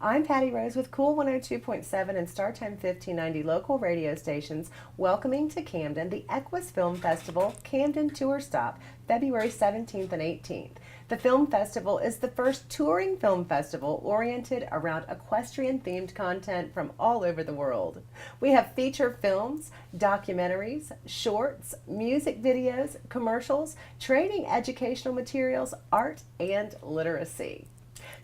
I'm Patty Rose with Cool 102.7 and Star Time 1590 local radio stations, welcoming to Camden the EQUUS Film Festival Camden Tour Stop, February 17th and 18th. The film festival is the first touring film festival oriented around equestrian-themed content from all over the world. We have feature films, documentaries, shorts, music videos, commercials, training educational materials, art, and literacy.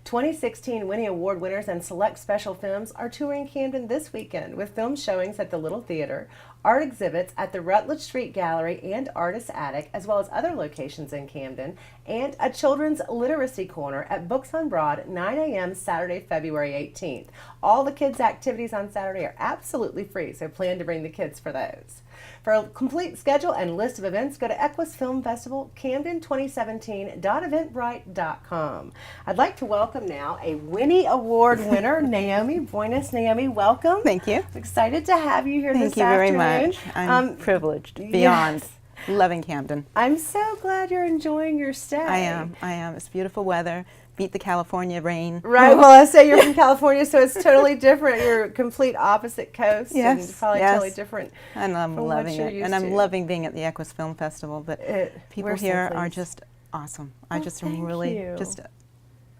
2016 Winnie Award winners and select special films are touring Camden this weekend with film showings at the Little Theater, art exhibits at the Rutledge Street Gallery and Artist Attic, as well as other locations in Camden, and a children's literacy corner at Books on Broad, 9 a.m. Saturday, February 18th. All the kids' activities on Saturday are absolutely free, so plan to bring the kids for those. For a complete schedule and list of events, go to EQUUS Film Festival, Camden2017.eventbrite.com. I'd like to welcome now a Winnie Award winner, Naomi Boinus. Naomi, welcome. Thank you. I'm excited to have you here this afternoon. afternoon. Thank you very much. I'm privileged, beyond. Yes. Loving Camden. I'm so glad you're enjoying your stay. I am. It's beautiful weather. Beat the California rain. Right. Well, I say you're from California, so it's totally different. You're complete opposite coast. Yes. And probably totally different. And I'm loving it. And I'm loving being at the EQUUS Film Festival. But people here are just awesome. I just am really just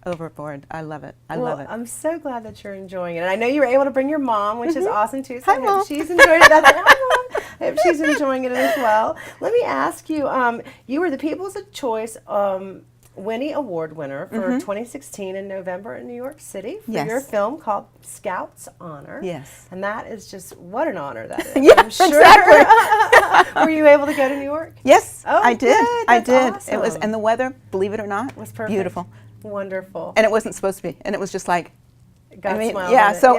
overboard. I love it. I love it. I'm so glad that you're enjoying it. And I know you were able to bring your mom, which is awesome too. So Hi, Mom. she's enjoying it. That's hi, Mom. I hope she's enjoying it as well. Let me ask you, you were the People's Choice Winnie Award winner for 2016 in November in New York City for your film called Scout's Honor. Yes. And that is just, what an honor that is. Yeah, I'm sure. exactly. Were you able to go to New York? Yes, Oh, I did. good. I That's did. awesome. It was, and the weather, believe it or not, Was perfect. beautiful. Wonderful. And it wasn't supposed to be. And it was just like, God smiled yeah. on it. So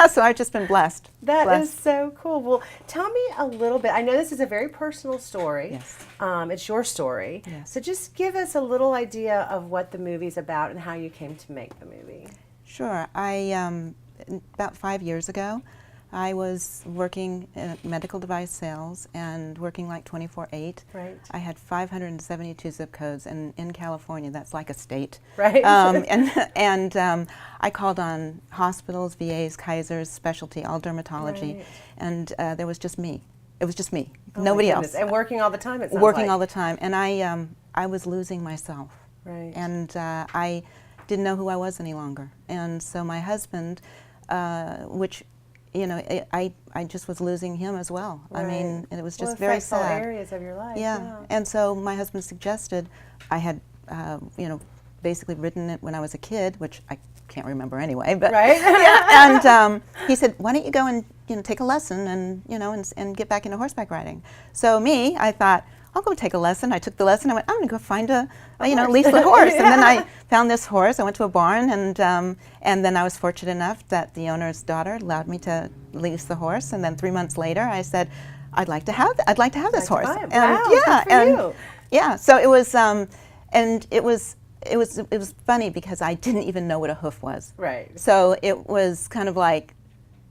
so I've just been blessed. That is so cool. Well, tell me a little bit. I know this is a very personal story. Yes. It's your story. Yes. So just give us a little idea of what the movie's about and how you came to make the movie. Sure. About 5 years ago, I was working in medical device sales and working like 24/8. Right. I had 572 zip codes, and in California, that's like a state. Right. And I called on hospitals, VAs, Kaisers, specialty, all dermatology, and there was just me. It was just me, nobody else. And working all the time, it sounds Working like. all the time, and I was losing myself. Right. And I didn't know who I was any longer. And so my husband, which, you know, I just was losing him as well. Right. I mean, it was just it very affects all sad. areas of your life. Yeah. And so my husband suggested, I had, basically written it when I was a kid, which I can't remember anyway. But Right. yeah. And he said, why don't you go and take a lesson and and get back into horseback riding? So I thought, I'll go take a lesson. I took the lesson. I went, I'm going to go find a leashless horse. And then I found this horse. I went to a barn, and then I was fortunate enough that the owner's daughter allowed me to lease the horse. And then 3 months later, I said, I'd like to have this horse. Wow, And good for you. yeah. So it was, and it was funny because I didn't even know what a hoof was. Right. So it was kind of like,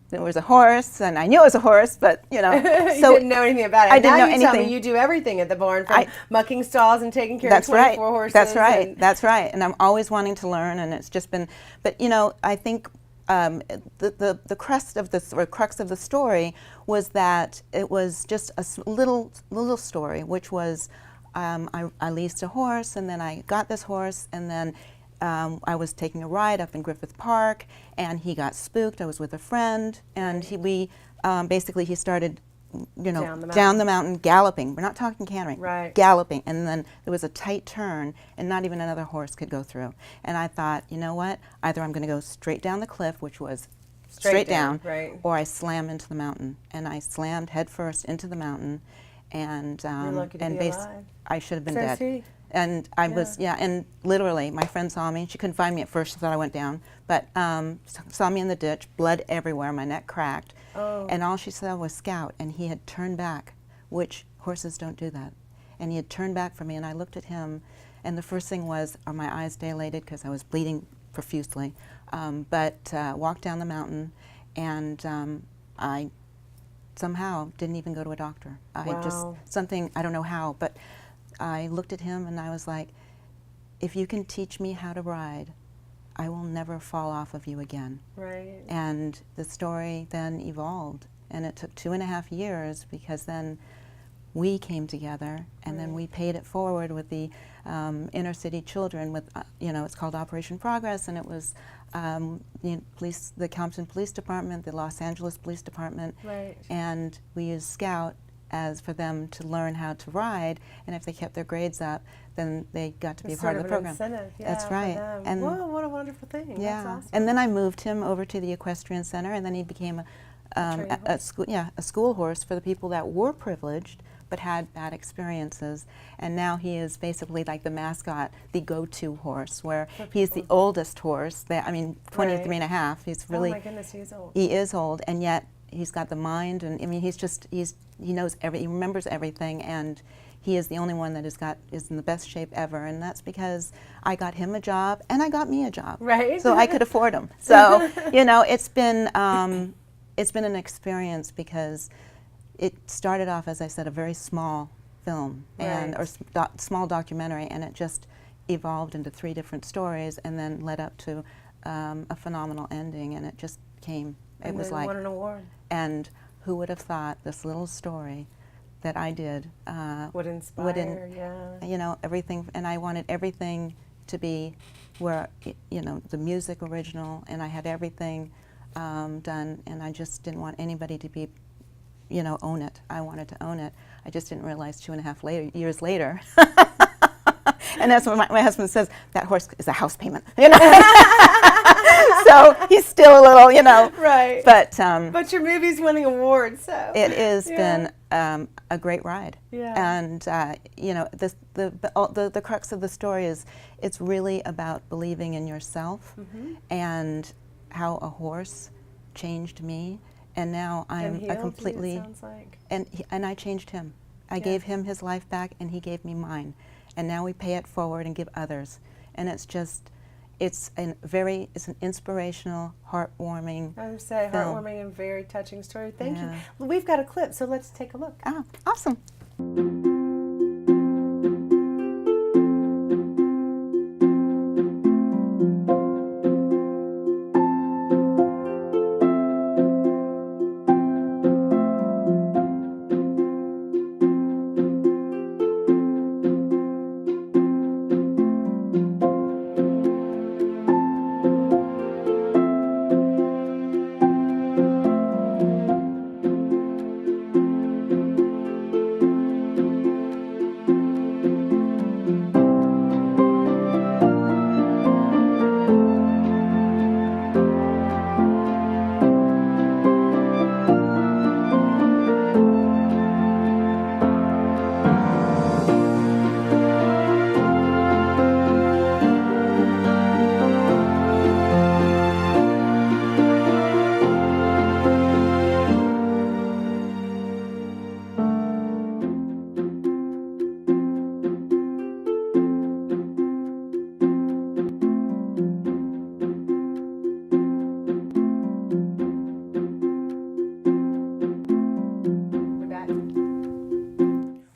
there was a horse, and I knew it was a horse, but you didn't know anything about it. I didn't know anything. Tell me you do everything at the barn, from mucking stalls and taking care of 24 horses. That's right. That's right. And I'm always wanting to learn, and it's just been. But I think the crux of the story was that it was just a little story, which was I leased a horse, and then I got this horse, and then I was taking a ride up in Griffith Park, and he got spooked. I was with a friend, and he started, down the mountain galloping. We're not talking cantering, right? Galloping, and then there was a tight turn, and not even another horse could go through. And I thought, you know what? Either I'm going to go straight down the cliff, which was straight down, right, or I slam into the mountain. And I slammed headfirst into the mountain, and You're lucky to be alive. I should have been So dead. sweet. And I was, and literally, my friend saw me. She couldn't find me at first. She thought I went down. But saw me in the ditch, blood everywhere, my neck cracked. Oh. And all she saw was Scout, and he had turned back, which horses don't do that. And he had turned back from me, and I looked at him, and the first thing was, are my eyes dilated, because I was bleeding profusely. But walked down the mountain, and I somehow didn't even go to a doctor. I don't know how, but I looked at him and I was like, if you can teach me how to ride, I will never fall off of you again. Right. And the story then evolved, and it took 2.5 years, because then we came together, and then we paid it forward with the inner city children with, it's called Operation Progress, and it was the Camden Police Department, the Los Angeles Police Department, Right. and we used Scout as for them to learn how to ride, and if they kept their grades up, then they got to be a part of the program. Incentive, yeah, That's right. For them. And whoa, what a wonderful thing. yeah, That's awesome. and then I moved him over to the equestrian center, and then he became a school horse for the people that were privileged but had bad experiences. And now he is basically like the mascot, the go-to horse, where he's the oldest horse. 23 and a half. He's really. Oh my goodness, he's old. He is old, and yet he's got the mind, and I mean, he knows he remembers everything, and he is the only one that is in the best shape ever, and that's because I got him a job and I got me a job. Right. So I could afford him. So it's been an experience, because it started off, as I said, a very small film or small documentary, and it just evolved into 3 different stories, and then led up to a phenomenal ending, and it just came. And it was then like won an award. And who would have thought this little story that I did Would inspire, yeah. Everything, and I wanted everything to be where, the music original, and I had everything done, and I just didn't want anybody to be, own it. I wanted to own it. I just didn't realize 2.5 years later. And that's what my husband says, that horse is a house payment. So he's still a little, Right. But your movie's winning awards, so. it has been a great ride. Yeah. And the crux of the story is, it's really about believing in yourself, and how a horse changed me, and now I'm a completely. You, it sounds like. And I changed him. I gave him his life back, and he gave me mine, and now we pay it forward and give others, and it's an inspirational, heartwarming. I would say film. heartwarming and very touching story. Thank Yeah. you. Well, we've got a clip, so let's take a look. Ah, awesome.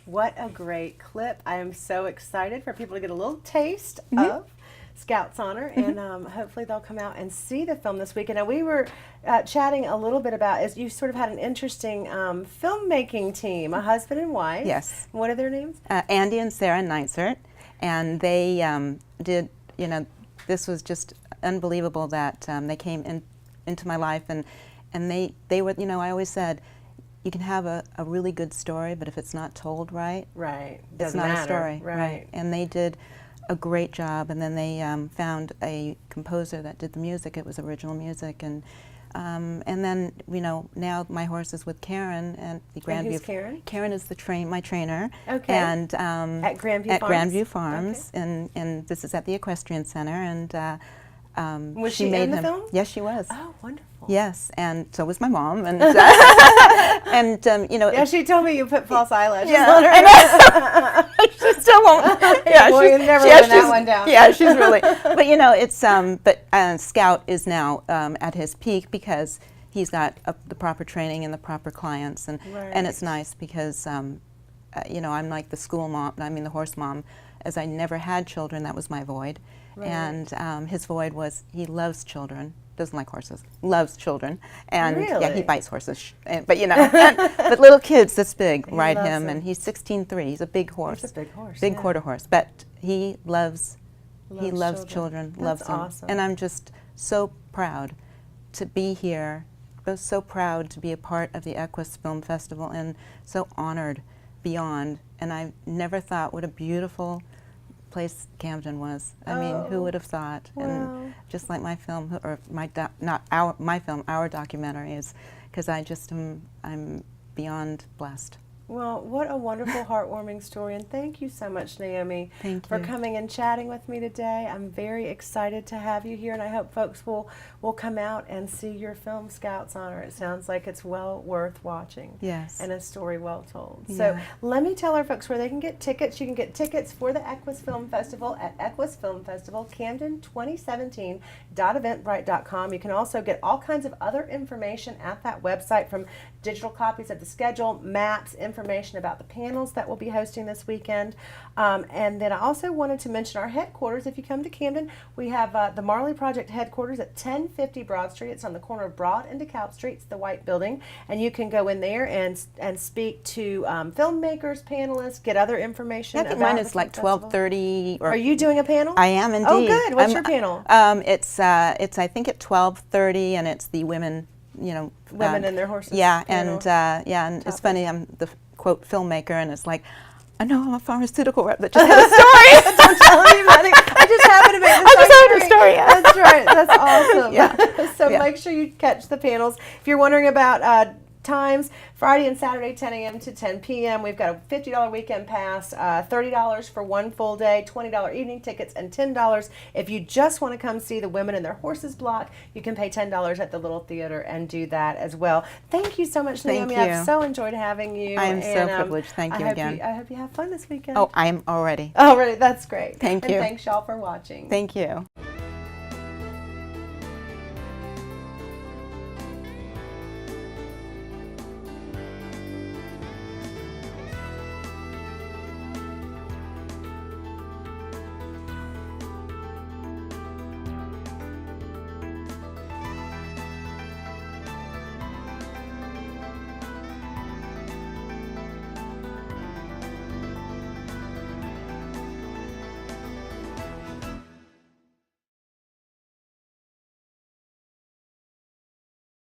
What a great clip. I am so excited for people to get a little taste of Scout's Honor, and hopefully they'll come out and see the film this weekend. Now, we were chatting a little bit about, as you sort of had an interesting filmmaking team, a husband and wife. Yes. What are their names? Andy and Sarah Neitzert, and they did, this was just unbelievable that they came into my life, and they were, I always said, you can have a really good story, but if it's not told right, it's not a story. Right. And they did a great job, and then they found a composer that did the music. It was original music, and then now my horse is with Karen and the Grandview. And who's Karen? Karen is my trainer. Okay. And at Grandview Farms. Grandview Farms, okay. and this is at the Equestrian Center, and was she in the him. film? Yes, she was. Oh, wonderful. Yes, and so was my mom, and and Yeah, she told me you put false eyelashes yeah, on her. She still won't. Yeah, well, she's you never yeah, win that one down. Yeah, she's really. But it's Scout is now at his peak because he's got the proper training and the proper clients, and it's nice because I'm like the school mom. I mean the horse mom, as I never had children. That was my void. and his void was he loves children. Doesn't like horses, loves children, and Really? yeah, he bites horses. But you know, but little kids this big ride him, them. and he's 16.3. He's a big horse, He's a big horse, big yeah. quarter horse. But he loves Loves children, That's loves them, awesome. and I'm just so proud to be here. I was so proud to be a part of the EQUUS Film Festival, and so honored beyond. And I never thought what a beautiful place Camden was. I mean, who would have thought? Wow. And just like my film, or my film, our documentary is, because I'm beyond blessed. Well, what a wonderful, heartwarming story, and thank you so much, Naomi, for you. coming and chatting with me today. I'm very excited to have you here, and I hope folks will come out and see your film, Scouts Honor. It sounds like it's well worth watching. Yes. And a story well told. Yeah. So let me tell our folks where they can get tickets. You can get tickets for the EQUUS Film Festival at EQUUS Film Festival, Camden 2017.eventbrite.com. You can also get all kinds of other information at that website, from digital copies of the schedule, maps, information about the panels that we'll be hosting this weekend. And then I also wanted to mention our headquarters. If you come to Camden, we have the Marley Project headquarters at 1050 Broad Street. It's on the corner of Broad and DeKalb Streets, the white building. And you can go in there and speak to filmmakers, panelists, get other information. I think about mine the is like film festival. 12:30. Are you doing a panel? I am indeed. Oh, good. What's your panel? It's I think at 12:30, and it's the women. Women and their horses. Yeah, panel. and it's funny. I'm the quote filmmaker, and it's like, I know I'm a pharmaceutical rep that just had a story. Don't tell anybody. I just happened to make this. I just having a story. Yeah. That's right. That's awesome. Yeah. So Yeah. make sure you catch the panels. If you're wondering about times, Friday and Saturday, 10 a.m. to 10 p.m. We've got a $50 weekend pass, $30 for one full day, $20 evening tickets, and $10 if you just want to come see the Women and Their Horses block. You can pay $10 at the Little Theater and do that as well. Thank you so much, Thank Naomi. you. I've so enjoyed having you. I am so privileged. Thank you again. I hope you have fun this weekend. Oh, I'm already. All right, that's great. Thank and you. Thanks y'all for watching. Thank you.